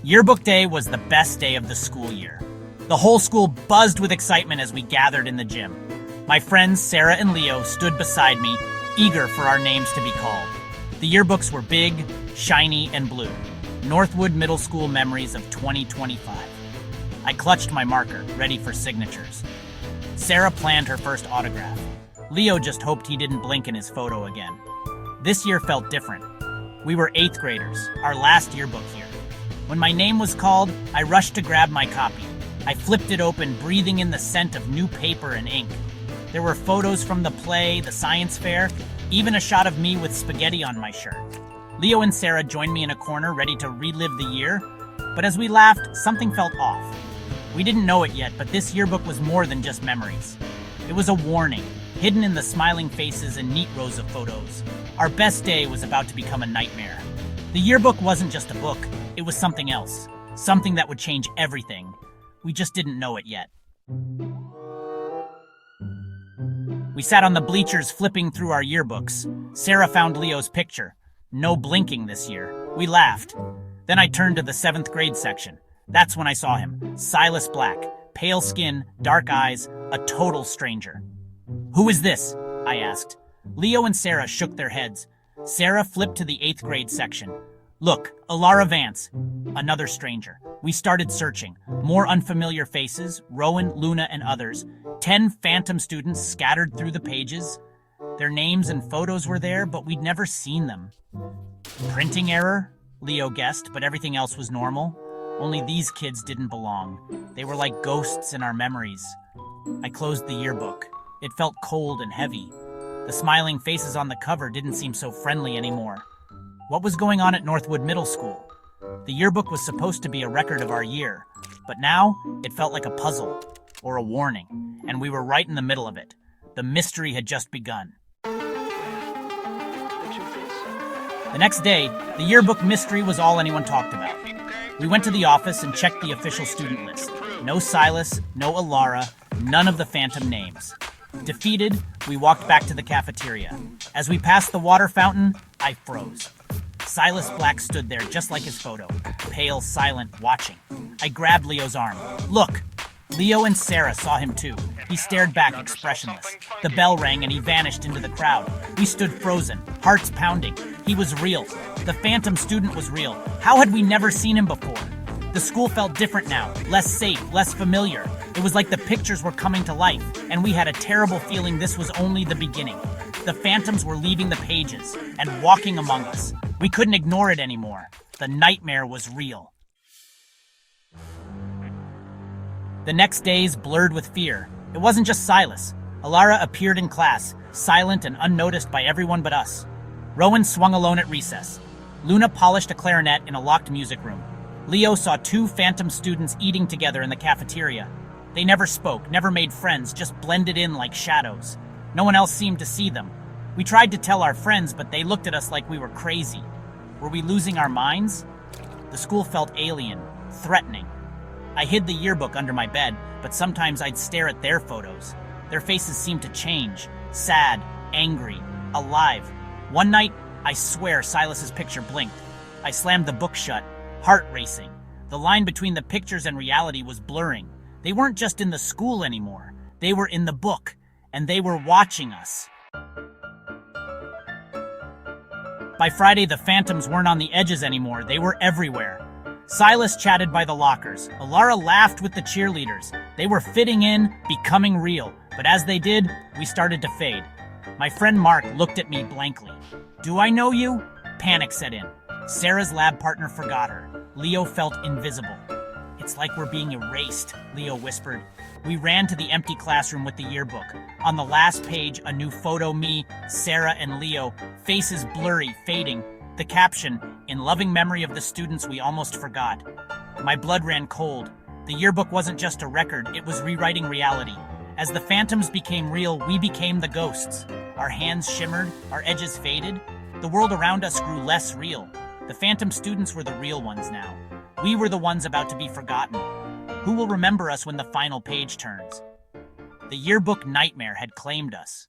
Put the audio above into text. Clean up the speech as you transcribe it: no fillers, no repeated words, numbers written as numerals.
Yearbook day was the best day of the school year. The whole school buzzed with excitement as we gathered in the gym. My friends Sarah and Leo stood beside me, eager for our names to be called. The yearbooks were big, shiny, and blue. Northwood Middle School memories of 2025. I clutched my marker, ready for signatures. Sarah planned her first autograph. Leo just hoped he didn't blink in his photo again. This year felt different. We were 8th graders, our last yearbook year. When my name was called, I rushed to grab my copy. I flipped it open, breathing in the scent of new paper and ink. There were photos from the play, the science fair, even a shot of me with spaghetti on my shirt. Leo and Sarah joined me in a corner, ready to relive the year. But as we laughed, something felt off. We didn't know it yet, but this yearbook was more than just memories. It was a warning, hidden in the smiling faces and neat rows of photos. Our best day was about to become a nightmare. The yearbook wasn't just a book, it was something else. Something that would change everything. We just didn't know it yet. We sat on the bleachers flipping through our yearbooks. Sarah found Leo's picture. No blinking this year. We laughed. Then I turned to the 7th grade section. That's when I saw him. Silas Black. Pale skin, dark eyes, a total stranger. "Who is this?" I asked. Leo and Sarah shook their heads. Sarah flipped to the 8th grade section. "Look, Alara Vance." Another stranger. We started searching. More unfamiliar faces, Rowan, Luna, and others. 10 phantom students scattered through the pages. Their names and photos were there, but we'd never seen them. Printing error? Leo guessed, but everything else was normal. Only these kids didn't belong. They were like ghosts in our memories. I closed the yearbook. It felt cold and heavy. The smiling faces on the cover didn't seem so friendly anymore. What was going on at Northwood Middle School? The yearbook was supposed to be a record of our year, but now it felt like a puzzle, or a warning, and we were right in the middle of it. The mystery had just begun. The next day, the yearbook mystery was all anyone talked about. We went to the office and checked the official student list. No Silas, no Alara, none of the phantom names. Defeated, we walked back to the cafeteria. As we passed the water fountain, I froze. Silas Black stood there just like his photo, pale, silent, watching. I grabbed Leo's arm. "Look!" Leo and Sarah saw him too. He stared back, expressionless. The bell rang and he vanished into the crowd. We stood frozen, hearts pounding. He was real. The phantom student was real. How had we never seen him before? The school felt different now, less safe, less familiar. It was like the pictures were coming to life, and we had a terrible feeling this was only the beginning. The phantoms were leaving the pages and walking among us. We couldn't ignore it anymore. The nightmare was real. The next days blurred with fear. It wasn't just Silas. Alara appeared in class, silent and unnoticed by everyone but us. Rowan swung alone at recess. Luna polished a clarinet in a locked music room. Leo saw 2 phantom students eating together in the cafeteria. They never spoke, never made friends, just blended in like shadows. No one else seemed to see them. We tried to tell our friends, but they looked at us like we were crazy. Were we losing our minds? The school felt alien, threatening. I hid the yearbook under my bed, but sometimes I'd stare at their photos. Their faces seemed to change, sad, angry, alive. One night, I swear Silas's picture blinked. I slammed the book shut, heart racing. The line between the pictures and reality was blurring. They weren't just in the school anymore. They were in the book, and they were watching us. By Friday, the phantoms weren't on the edges anymore. They were everywhere. Silas chatted by the lockers. Alara laughed with the cheerleaders. They were fitting in, becoming real. But as they did, we started to fade. My friend Mark looked at me blankly. "Do I know you?" Panic set in. Sarah's lab partner forgot her. Leo felt invisible. "It's like we're being erased," Leo whispered. We ran to the empty classroom with the yearbook. On the last page, a new photo, me, Sarah, and Leo, faces blurry, fading. The caption, "In loving memory of the students we almost forgot." My blood ran cold. The yearbook wasn't just a record, it was rewriting reality. As the phantoms became real, we became the ghosts. Our hands shimmered, our edges faded. The world around us grew less real. The phantom students were the real ones now. We were the ones about to be forgotten. Who will remember us when the final page turns? The yearbook nightmare had claimed us.